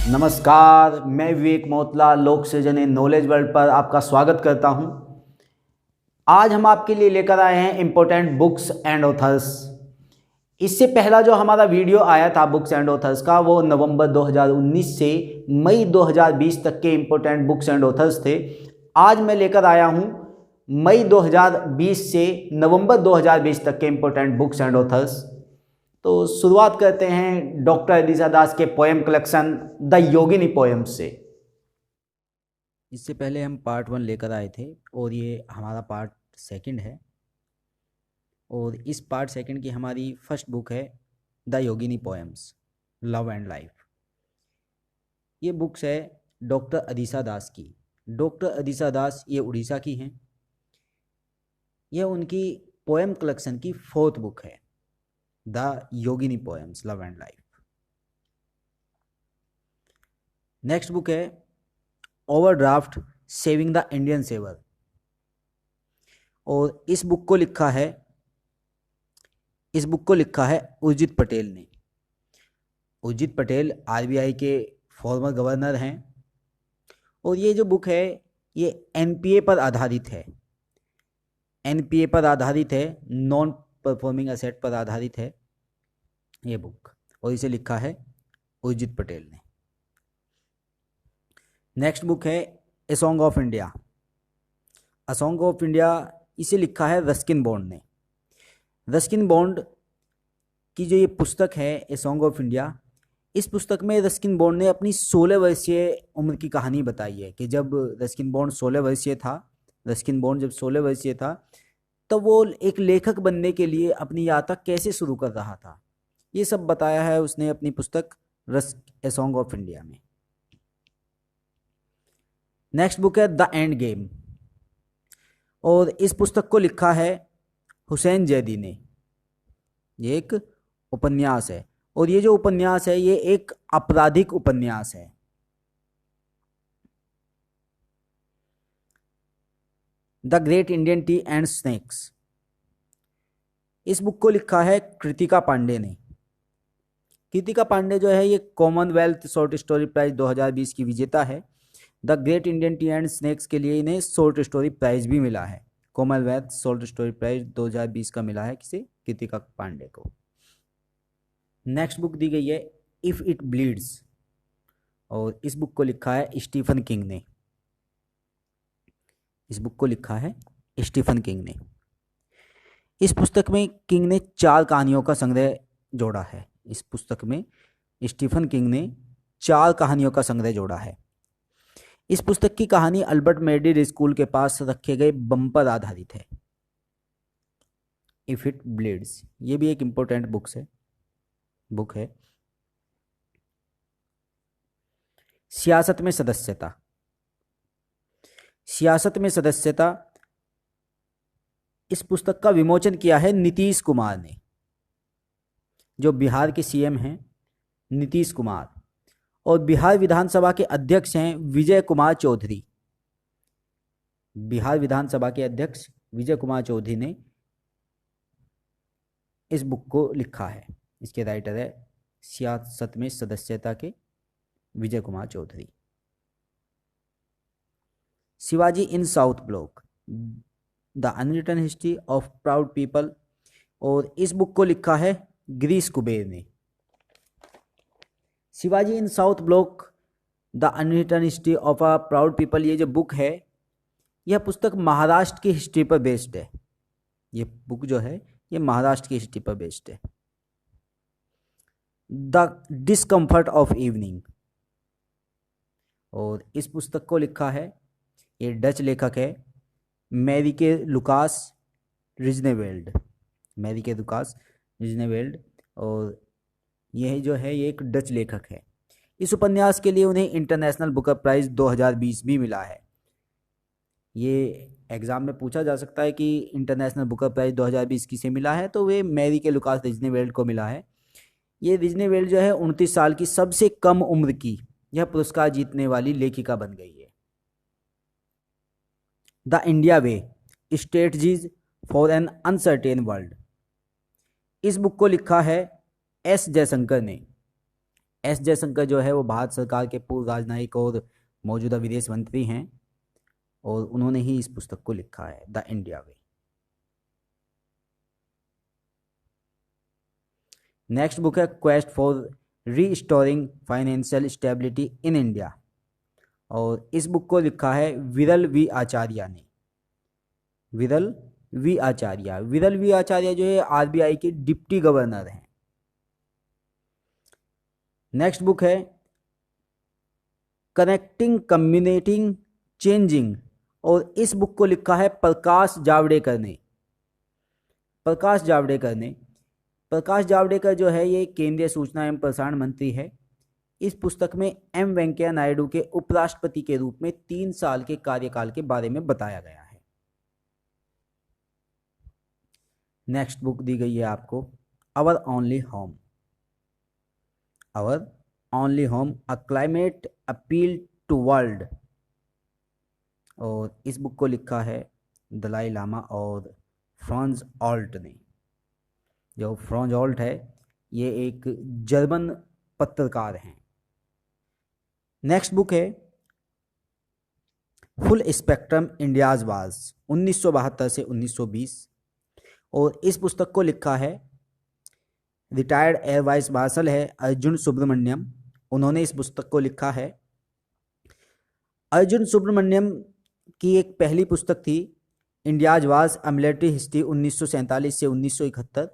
नमस्कार, मैं विवेक मोतला लोक सृजन इन नॉलेज वर्ल्ड पर आपका स्वागत करता हूं। आज हम आपके लिए लेकर आए हैं इम्पोर्टेंट बुक्स एंड ऑथर्स। इससे पहला जो हमारा वीडियो आया था बुक्स एंड ऑथर्स का, वो नवंबर 2019 से मई 2020 तक के इम्पोर्टेंट बुक्स एंड ऑथर्स थे। आज मैं लेकर आया हूं मई 2020 से नवंबर 2020 तक के इम्पोर्टेंट बुक्स एंड ऑथर्स। तो शुरुआत करते हैं डॉक्टर एलिजा दास के poem collection the Yogini poem से। इससे पहले हम पार्ट 1 लेकर आए थे और ये हमारा पार्ट 2 है, और इस पार्ट 2 की हमारी फर्स्ट बुक है the Yogini poems love and life. ये बुक्स है डॉक्टर एलिजा दास की। डॉक्टर एलिजा दास ये उड़ीसा की हैं। यह उनकी पोएम कलेक्शन की 4th बुक है, the Yogini poems love and life. Next book है overdraft saving the Indian saver, और इस बुक को लिखा है उर्जित पटेल ने। उर्जित पटेल आरबीआई के फॉर्मर गवर्नर हैं, और ये जो बुक है ये एनपीए पर आधारित है। एनपीए पर आधारित है, नॉन परफॉर्मिंग एसेट पर आधारित है ये बुक, और इसे लिखा है उर्जित पटेल ने। नेक्स्ट बुक है a song of India. A song of India, इसे लिखा है रस्किन बॉन्ड ने। रस्किन बॉन्ड की जो ये पुस्तक है ए सॉन्ग ऑफ इंडिया, इस पुस्तक में रस्किन बॉन्ड ने अपनी 16 वर्षीय उम्र की कहानी बताई है कि जब रस्किन बॉन्ड 16 वर्षीय था तब वो एक लेखक बनने के लिए अपनी यात्रा कैसे शुरू कर रहा था। ये सब बताया है उसने अपनी पुस्तक ए सॉन्ग ऑफ इंडिया में। नेक्स्ट बुक है द एंड गेम, और इस पुस्तक को लिखा है हुसैन जैदी ने। ये एक उपन्यास है, और ये जो उपन्यास है ये एक आपराधिक उपन्यास है। The great Indian T and snacks, इस बुक को लिखा है कृतिका पांडे ने। कृतिका पांडे जो है ये कॉमनवेल्थ शॉर्ट स्टोरी प्राइज 2020 की विजेता है। The great Indian T and snacks के लिए इन्हें शॉर्ट स्टोरी प्राइज भी मिला है। कॉमनवेल्थ शॉर्ट स्टोरी प्राइज 2020 का मिला है किसे? कृतिका पांडे को। नेक्स्ट बुक दी गई है इफ इट ब्लीड्स, और इस बुक को लिखा है स्टीफन किंग ने। इस बुक को लिखा है स्टीफन किंग ने। इस पुस्तक में किंग ने 4 कहानियों का संग्रह जोड़ा है। इस पुस्तक में स्टीफन किंग ने 4 कहानियों का संग्रह जोड़ा है। इस पुस्तक की कहानी अल्बर्ट मेडिड स्कूल के पास रखे गए बम पर आधारित है। इफ इट ब्लीड्स, ये भी एक इंपॉर्टेंट बुक है। सियासत में सदस्यता। सियासत में सदस्यता, इस पुस्तक का विमोचन किया है नीतीश कुमार ने, जो बिहार के सीएम हैं नीतीश कुमार, और बिहार विधानसभा के अध्यक्ष हैं विजय कुमार चौधरी। बिहार विधानसभा के अध्यक्ष विजय कुमार चौधरी ने इस बुक को लिखा है। इसके राइटर है सियासत में सदस्यता के Vijay Kumar Chaudhary. Shivaji in South Block, the unwritten history of proud people, और इस बुक को लिखा है गिरीश कुबेर ने। Shivaji in South Block the unwritten history of a proud people, ये जो बुक है यह पुस्तक महाराष्ट्र की हिस्ट्री पर बेस्ड है। ये बुक जो है ये महाराष्ट्र की हिस्ट्री पर बेस्ड है। द डिस्कम्फर्ट ऑफ इवनिंग, और इस पुस्तक को लिखा है, ये डच लेखक है मैरिके लुकास रिजनेवेल्ड। मैरिके लुकास रिजनेवेल्ड, और यह जो है ये एक डच लेखक है। इस उपन्यास के लिए उन्हें इंटरनेशनल बुकर प्राइज 2020 भी मिला है। ये एग्ज़ाम में पूछा जा सकता है कि इंटरनेशनल बुकर प्राइज 2020 किसे मिला है, तो वे मैरिके लुकास रिजनेवेल्ड को मिला है। ये रिजनेवेल्ड जो है 29 साल की सबसे कम उम्र की यह पुरस्कार जीतने वाली लेखिका बन गई है। The India way, strategies for an uncertain world, इस बुक को लिखा है एस जयशंकर ने। एस जयशंकर जो है वो भारत सरकार के पूर्व राजनयिक और मौजूदा विदेश मंत्री हैं और उन्होंने ही इस पुस्तक को लिखा है, the India way. Next book है quest for restoring financial stability in India और इस बुक को लिखा है विरल वी आचार्य ने। विरल वी आचार्य जो है आरबीआई के डिप्टी गवर्नर हैं। नेक्स्ट बुक है कनेक्टिंग कम्युनिकेटिंग चेंजिंग और इस बुक को लिखा है प्रकाश जावड़ेकर ने। प्रकाश जावड़ेकर जो है ये केंद्रीय सूचना एवं प्रसारण मंत्री है। इस पुस्तक में एम वेंकैया नायडू के उपराष्ट्रपति के रूप में 3 साल के कार्यकाल के बारे में बताया गया है। नेक्स्ट बुक दी गई है आपको our only home a climate appeal to world और इस बुक को लिखा है दलाई लामा और फ्रांज ऑल्ट ने। जो फ्रांज ऑल्ट है ये एक जर्मन पत्रकार हैं। नेक्स्ट बुक है फुल स्पेक्ट्रम इंडियाज वार्स 1972 से 1920 और इस पुस्तक को लिखा है रिटायर्ड एयर वाइस मार्शल है अर्जुन सुब्रमण्यम। उन्होंने इस पुस्तक को लिखा है। अर्जुन सुब्रमण्यम की एक पहली पुस्तक थी India's wars a military history 1947 से 1971।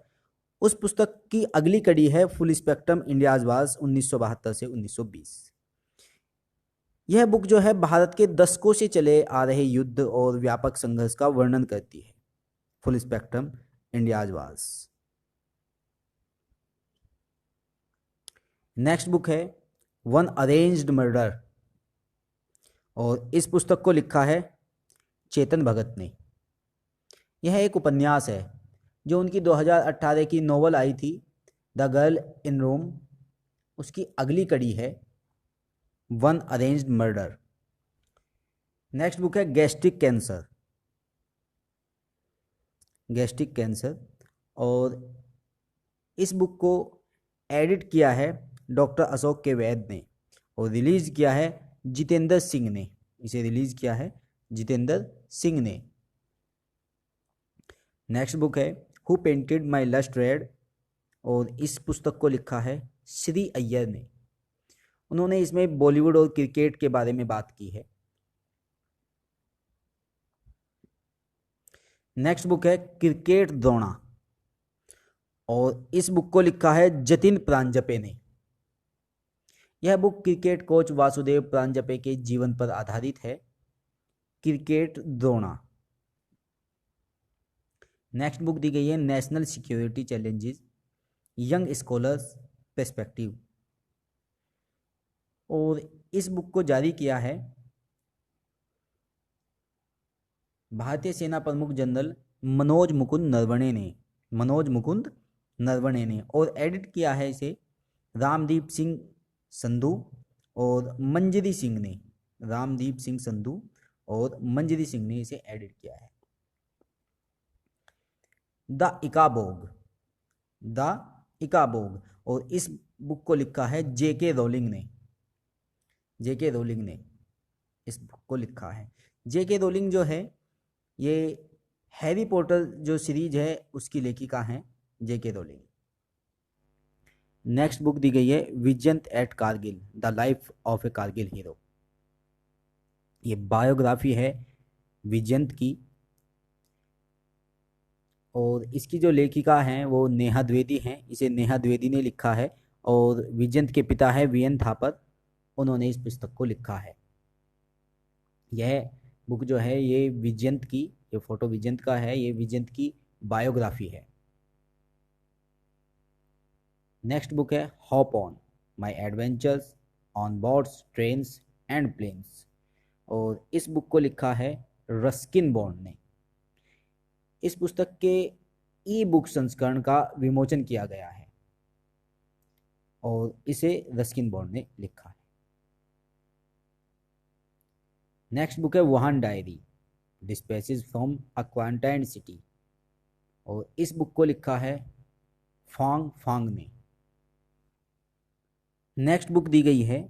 उस पुस्तक की अगली कड़ी है फुल स्पेक्ट्रम इंडियाज वार्स 1972 से 1920। यह बुक जो है भारत के दशकों से चले आ रहे युद्ध और व्यापक संघर्ष का वर्णन करती है। Full spectrum India's wars. Next book है वन अरेंज्ड मर्डर और इस पुस्तक को लिखा है चेतन भगत ने। यह एक उपन्यास है जो उनकी 2018 की नोवेल आई थी द गर्ल इन रोम, उसकी अगली कड़ी है one arranged murder. Next book है गैस्ट्रिक कैंसर और इस बुक को एडिट किया है डॉक्टर अशोक के वैद ने और रिलीज किया है जितेंद्र सिंह ने। इसे रिलीज किया है जितेंद्र सिंह ने। नेक्स्ट बुक है who painted my lust red और इस पुस्तक को लिखा है श्री अय्यर ने। उन्होंने इसमें बॉलीवुड और क्रिकेट के बारे में बात की है। नेक्स्ट बुक है क्रिकेट द्रोणा और इस बुक को लिखा है जतिन प्रांजपे ने। यह book cricket coach Vasudev Paranjape के जीवन पर आधारित है। क्रिकेट द्रोणा। नेक्स्ट बुक दी गई है national security challenges young scholars perspective और इस बुक को जारी किया है भारतीय सेना प्रमुख जनरल मनोज मुकुंद नरवणे ने और एडिट किया है इसे रामदीप सिंह संधू और मंजरी सिंह ने। इसे एडिट किया है। द इकाबोग और इस बुक को लिखा है जेके रोलिंग ने इस बुक को लिखा है। जेके रोलिंग जो है ये हैरी पॉटर जो सीरीज है उसकी लेखिका हैं जेके रोलिंग। नेक्स्ट बुक दी गई है Vijyant at Kargil the life of a Kargil hero. ये बायोग्राफी है विजयंत की और इसकी जो लेखिका हैं वो नेहा द्विवेदी हैं। इसे नेहा द्विवेदी ने लिखा है और विजयंत के पिता है वीएन थापर, उन्होंने इस पुस्तक को लिखा है। यह बुक जो है ये विजयंत की, ये फोटो विजयंत का है, ये विजयंत की बायोग्राफी है। नेक्स्ट बुक है hop on my adventures on boats trains and planes और इस बुक को लिखा है रस्किन बॉन्ड ने। इस पुस्तक के ई बुक संस्करण का विमोचन किया गया है और इसे रस्किन बॉन्ड ने लिखा है। नेक्स्ट बुक है Wuhan diary dispatches from a quarantine city और इस बुक को लिखा है फांग ने। नेक्स्ट बुक दी गई है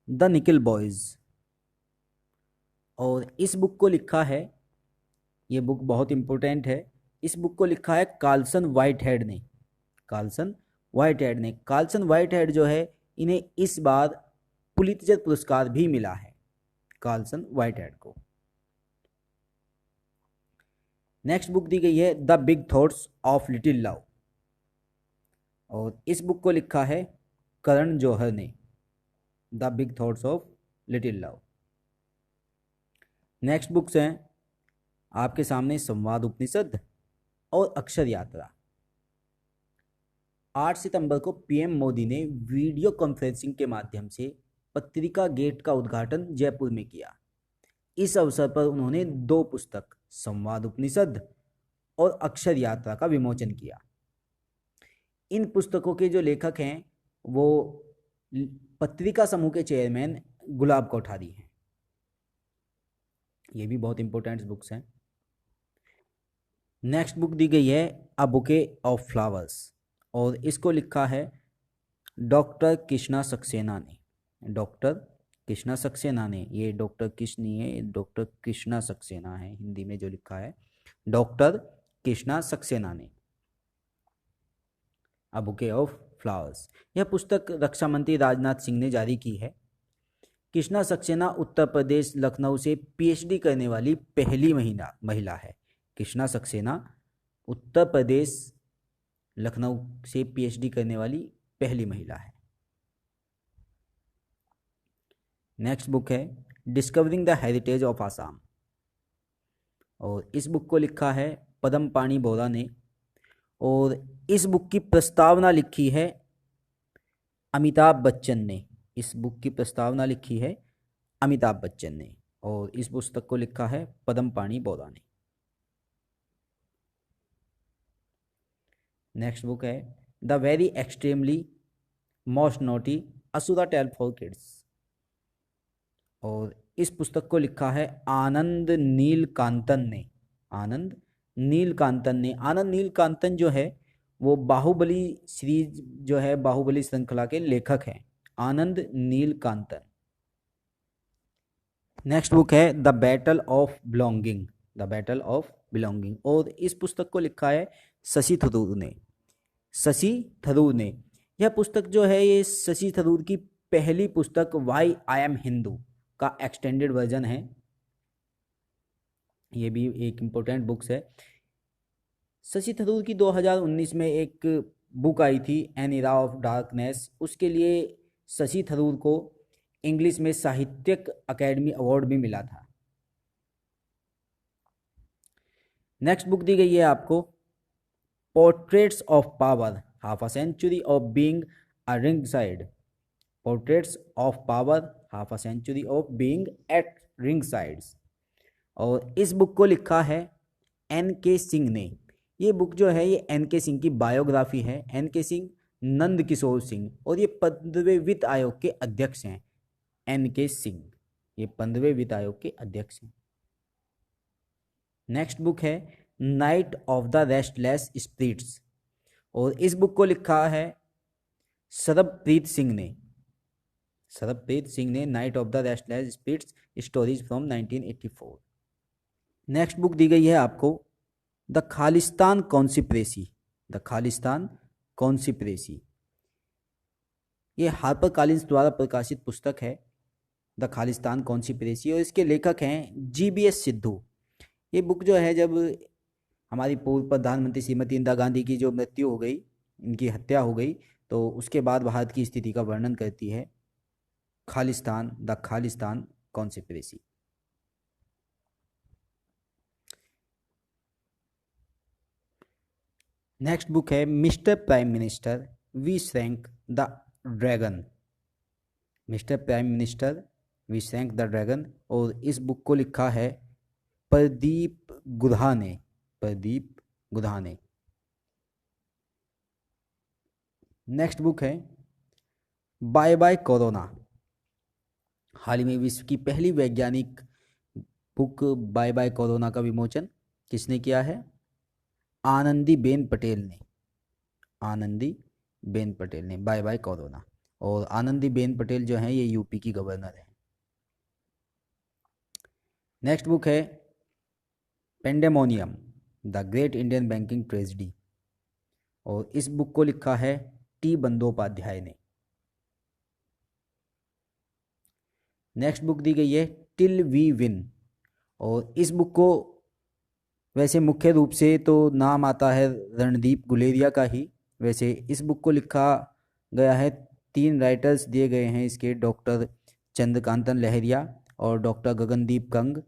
द निकल बॉयज, और इस बुक को लिखा है, ये बुक बहुत इंपॉर्टेंट है, इस बुक को लिखा है कार्लसन व्हाइटहेड ने। कार्लसन व्हाइटहेड ने, कार्लसन व्हाइटहेड जो है, इन्हें इस बार पुलित्जर पुरस्कार भी मिला है, कार्लसन व्हाइटहेड को। नेक्स्ट बुक दी गई है the big thoughts of little love, और इस बुक को लिखा है करण जौहर ने, the big thoughts of little love. Next books हैं आपके सामने संवाद उपनिषद और अक्षर यात्रा। 8 सितंबर को पीएम मोदी ने वीडियो कॉन्फ्रेंसिंग के माध्यम से पत्रिका गेट का उद्घाटन जयपुर में किया। इस अवसर पर उन्होंने 2 पुस्तक संवाद उपनिषद और अक्षर यात्रा का विमोचन किया। इन पुस्तकों के जो लेखक हैं वो पत्रिका समूह के चेयरमैन गुलाब कोठारी हैं। ये भी बहुत इंपॉर्टेंट बुक्स हैं। नेक्स्ट बुक दी गई है अ बुके ऑफ फ्लावर्स, और इसको लिखा है डॉक्टर कृष्णा सक्सेना ने, डॉक्टर कृष्णा सक्सेना ने। ये डॉक्टर कृष्ण नहीं है, डॉक्टर कृष्णा सक्सेना है, हिंदी में जो लिखा है डॉक्टर कृष्णा सक्सेना ने, अ बुके ऑफ फ्लावर्स। यह पुस्तक रक्षा मंत्री राजनाथ सिंह ने जारी की है। कृष्णा सक्सेना उत्तर प्रदेश लखनऊ से पीएचडी करने वाली पहली महिला है। कृष्णा सक्सेना उत्तर प्रदेश लखनऊ से पीएचडी करने वाली पहली महिला है। नेक्स्ट बुक है discovering the heritage of Assam, और इस बुक को लिखा है पदम पाणी बोरा ने, और इस बुक की प्रस्तावना लिखी है अमिताभ बच्चन ने। इस बुक की प्रस्तावना लिखी है अमिताभ बच्चन ने, और इस पुस्तक को लिखा है पदम पाणी बोरा ने। नेक्स्ट बुक है the very extremely most naughty asura tale for kids, और इस पुस्तक को लिखा है आनंद नीलकांतन ने। आनंद नीलकांतन ने, आनंद नीलकांतन जो है वो बाहुबली सीरीज जो है, बाहुबली श्रृंखला के लेखक हैं, आनंद नीलकांतन। नेक्स्ट बुक है the battle of belonging, the battle of belonging, और इस पुस्तक को लिखा है शशि थरूर ने। शशि थरूर ने, यह पुस्तक जो है ये शशि थरूर की पहली पुस्तक वाई आई एम हिंदू का एक्सटेंडेड वर्जन है। ये भी एक इम्पोर्टेंट बुक्स है। शशि थरूर की 2019 में एक बुक आई थी एन एरा ऑफ डार्कनेस, उसके लिए शशि थरूर को इंग्लिश में साहित्यिक अकेडमी अवार्ड भी मिला था। नेक्स्ट बुक दी गई है आपको portraits of power, half a century of being a ring side. Portraits of power, half a century of being at ring sides, और इस बुक को लिखा है एन.के. सिंह ने। ये बुक जो है ये एन.के. सिंह की बायोग्राफी है। एन.के. सिंह नंद किशोर सिंह, और ये 15वें वित्त आयोग के अध्यक्ष हैं। एन.के. सिंह ये 15वें वित्त आयोग के अध्यक्ष हैं। नेक्स्ट बुक है night of the restless spirits, और इस बुक को लिखा है सरबप्रीत सिंह ने। सरबप्रीत सिंह ने knight of the restless spirits stories from 1984। Next book दी गई है आपको the Khalistan conspiracy, the Khalistan conspiracy. ये हार्पर कॉलिंस द्वारा प्रकाशित पुस्तक है द खालिस्तान कॉन्स्पिरेसी, और इसके लेखक हैं जीबीएस सिद्धू। ये बुक जो है जब हमारी पूर्व प्रधानमंत्री श्रीमती इंदिरा गांधी की जो मृत्यु हो गई, इनकी हत्या हो गई, तो उसके बाद भारत की स्थिति का वर्णन करती है। Khalistan, the Khalistan conspiracy. Next book है mister prime minister we shrank the dragon, mister prime minister we shrank the dragon, और इस बुक को लिखा है प्रदीप गुधा ने। प्रदीप गुधा ने। नेक्स्ट बुक है बाय बाय कोरोना। हाल ही में विश्व की पहली वैज्ञानिक बुक बाय बाय कोरोना का विमोचन किसने किया है? आनंदी बेन पटेल ने। आनंदी बेन पटेल ने बाय बाय कोरोना। और आनंदीबेन पटेल जो हैं ये यूपी की गवर्नर हैं। नेक्स्ट बुक है pandemonium the great Indian banking tragedy, और इस बुक को लिखा है टी बंदोपाध्याय ने। नेक्स्ट बुक दी गई है टिल वी विन, और इस बुक को वैसे मुख्य रूप से तो नाम आता है रणदीप गुलेरिया का ही। वैसे इस बुक को लिखा गया है, 3 राइटर्स दिए गए हैं इसके, डॉक्टर चंद्रकांतन लहरिया और डॉक्टर गगनदीप कंग